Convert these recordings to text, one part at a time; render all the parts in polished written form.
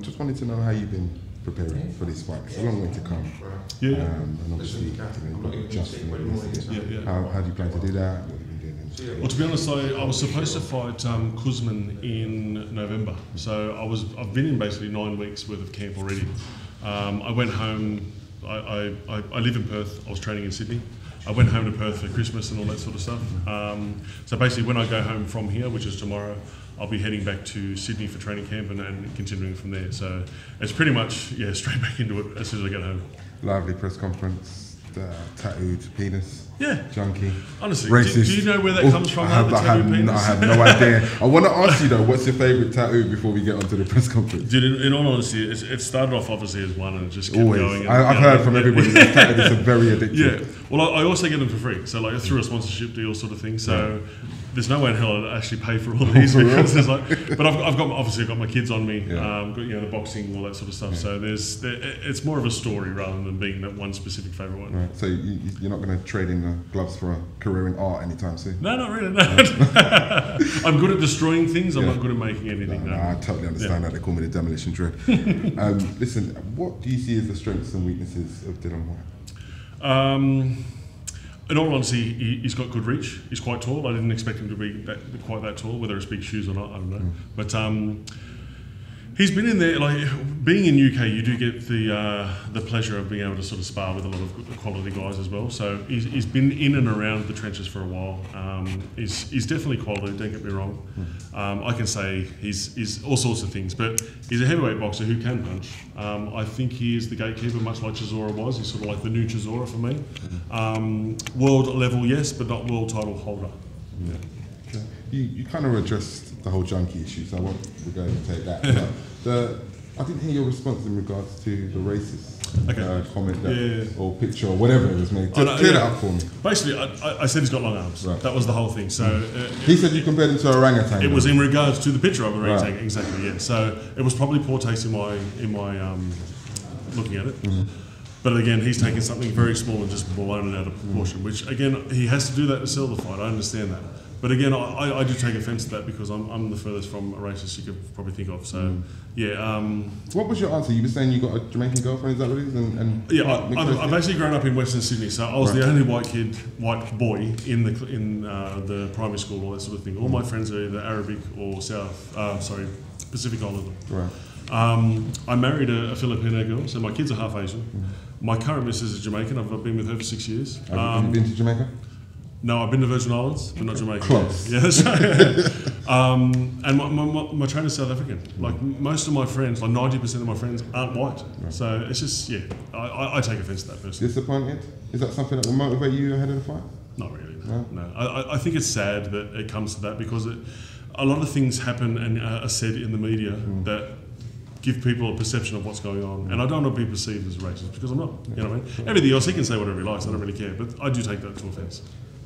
Just wanted to know how you've been preparing for this fight. It's a long way to come. Yeah. And obviously, you've got Justin. How do you plan to do that? What have you been doing? Well, to be honest, I was supposed to fight Kuzman in November. So I've been in basically 9 weeks worth of camp already. I went home. I live in Perth. I was training in Sydney. I went home to Perth for Christmas and all that sort of stuff. So basically, when I go home from here, which is tomorrow, I'll be heading back to Sydney for training camp and continuing from there. So it's pretty much, yeah, straight back into it as soon as I get home. Lively press conference, tattooed penis. Yeah. Junkie. Honestly, racist. Do you know where that comes from? I have no idea. I want to ask you though, what's your favourite tattoo before we get onto the press conference? Dude, in all honesty, it started off obviously as one and it just kept Always. going. I've heard from everybody that tattoo is very addictive. Yeah. Well, I also get them for free. So like through a sponsorship deal sort of thing. So there's no way in hell I'd actually pay for all these because there's like, but I've got my kids on me. Got the boxing, all that sort of stuff. So it's more of a story rather than being that one specific favourite one. Right. So you're not going to trade in the gloves for a career in art anytime soon? No, not really. No. I'm good at destroying things. I'm not good at making anything. No. I totally understand that. They call me the demolition dread. Listen, what do you see as the strengths and weaknesses of Dillian Whyte? In all honesty, he's got good reach. He's quite tall. I didn't expect him to be quite that tall. Whether it's big shoes or not, I don't know. But he's been in there. Like being in UK, you do get the pleasure of being able to sort of spar with a lot of quality guys as well. So he's been in and around the trenches for a while. He's definitely quality. Don't get me wrong. I can say he's all sorts of things, but he's a heavyweight boxer who can punch. I think he is the gatekeeper, much like Chisora was. He's sort of like the new Chisora for me. World level, yes, but not world title holder. Yeah. Okay. You kind of addressed the whole junkie issue, so I won't go and take that. I didn't hear your response in regards to the racist comment or picture or whatever it was made. Clear that up for me. Basically, I said he's got long arms. Right. That was the whole thing. So he said you compared him to an orangutan. It was in regards to the picture of an orangutan, exactly. Yeah. So it was probably poor taste in my looking at it. But again, he's taken something very small and just blown it out of proportion. Which again, he has to do that to sell the fight. I understand that. But again, I do take offence to that because I'm the furthest from a racist you could probably think of. So, what was your answer? You were saying you got a Jamaican girlfriend, is that what it is? Yeah, I've actually grown up in Western Sydney, so I was the only white boy in the primary school, all that sort of thing. All my friends are either Arabic or Pacific Islander. Right. I married a Filipino girl, so my kids are half Asian. My current missus is Jamaican. I've been with her for 6 years. Have you been to Jamaica? No, I've been to Virgin Islands, but not Jamaica. Close. Yes. And my trainer's South African. Like most of my friends, like 90% of my friends aren't white. Right. So it's just, I take offence to that personally. Disappointed? Is that something that will motivate you ahead of the fight? Not really, no. I think it's sad that it comes to that because a lot of things happen and are said in the media that give people a perception of what's going on. And I don't want to be perceived as racist because I'm not. You know what I mean? Everything else, he can say whatever he likes, I don't really care. But I do take that to offence.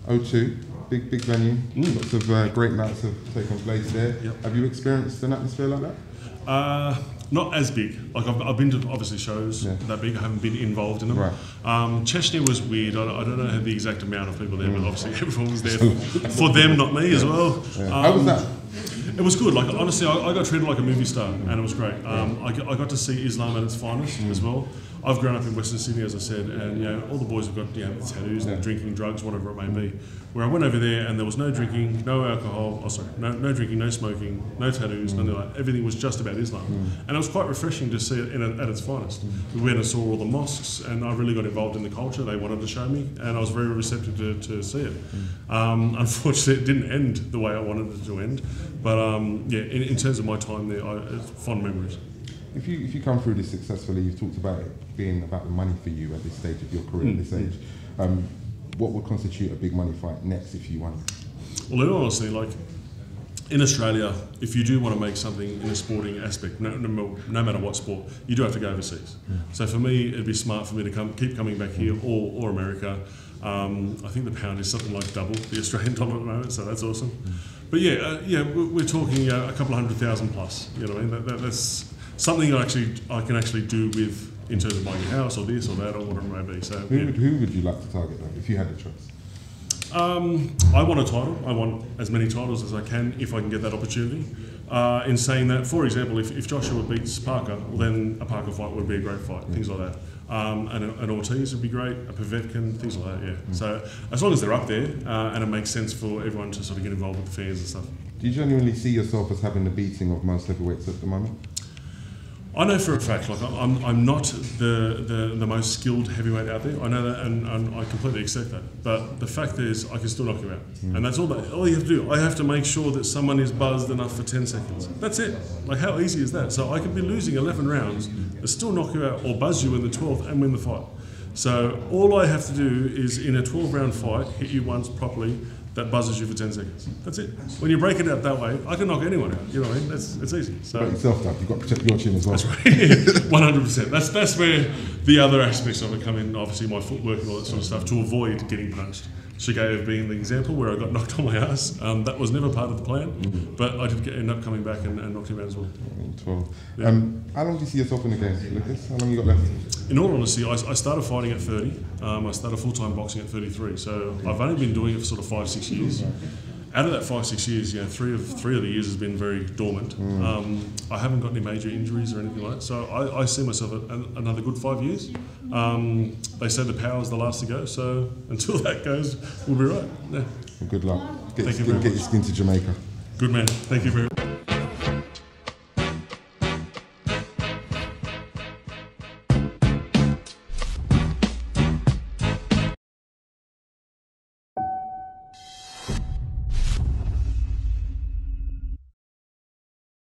O2, big venue, lots of great nights have taken place there. Yep. Have you experienced an atmosphere like that? Not as big. Like I've been to obviously shows that big. I haven't been involved in them. Right. Cheshire was weird. I don't know the exact amount of people there, but obviously everyone was there for them, not me as well. Yeah. How was that? It was good. Like honestly, I got treated like a movie star, and it was great. I got to see Islam at its finest as well. I've grown up in Western Sydney, as I said, and all the boys have got tattoos and drinking, drugs, whatever it may be. Where I went over there and there was no drinking, no alcohol. No drinking, no smoking, no tattoos, none of that. Everything was just about Islam, and it was quite refreshing to see it at its finest. We went and saw all the mosques, and I really got involved in the culture. They wanted to show me, and I was very receptive to see it. Unfortunately, it didn't end the way I wanted it to end, but in terms of my time there, fond memories. If you come through this successfully, you've talked about it being about the money for you at this stage of your career, at this age. What would constitute a big money fight next if you won? Well, in all honesty, like in Australia, if you do want to make something in a sporting aspect, no matter what sport, you do have to go overseas. So for me, it'd be smart for me to keep coming back here or America. I think the pound is something like double the Australian dollar at the moment, so that's awesome. But we're talking a couple of 100,000 plus. You know, what I mean? That's something I can actually do with in terms of buying a house or this or that or whatever it may be. So who would you like to target though, if you had the choice? I want a title. I want as many titles as I can if I can get that opportunity. In saying that, for example, if Joshua beats Parker, well, then a Parker fight would be a great fight, things like that. And an Ortiz would be great, a Povetkin, things like that, yeah. So as long as they're up there and it makes sense for everyone to sort of get involved with the fans and stuff. Do you genuinely see yourself as having the beating of most heavyweights at the moment? I know for a fact, like I'm not the most skilled heavyweight out there. I know that, and I completely accept that. But the fact is, I can still knock you out, and that's all you have to do. I have to make sure that someone is buzzed enough for 10 seconds. That's it. Like, how easy is that? So I could be losing 11 rounds, and still knock you out or buzz you in the 12th and win the fight. So all I have to do is, in a 12-round fight, hit you once properly. That buzzes you for 10 seconds. That's it. When you break it out that way, I can knock anyone out. You know what I mean? It's easy. So but yourself, Doug, you've got to protect your chin as well. That's right. 100%. That's where the other aspects of it come in. Obviously, my footwork and all that sort of stuff to avoid getting punched. Shigeru being the example where I got knocked on my ass. That was never part of the plan, but I did end up coming back and knocked him out as well. 12. Yeah. How long do you see yourself in the game, Lucas? How long you got left? In all honesty, I started fighting at 30. I started full-time boxing at 33. So I've only been doing it for sort of 5-6 years. Out of that 5-6 years, three of the years has been very dormant. I haven't got any major injuries or anything like that. So I see myself at another good 5 years. They say the power's the last to go. So until that goes, we'll be right. Yeah. Well, good luck. Get your skin to Jamaica. Good man. Thank you very much.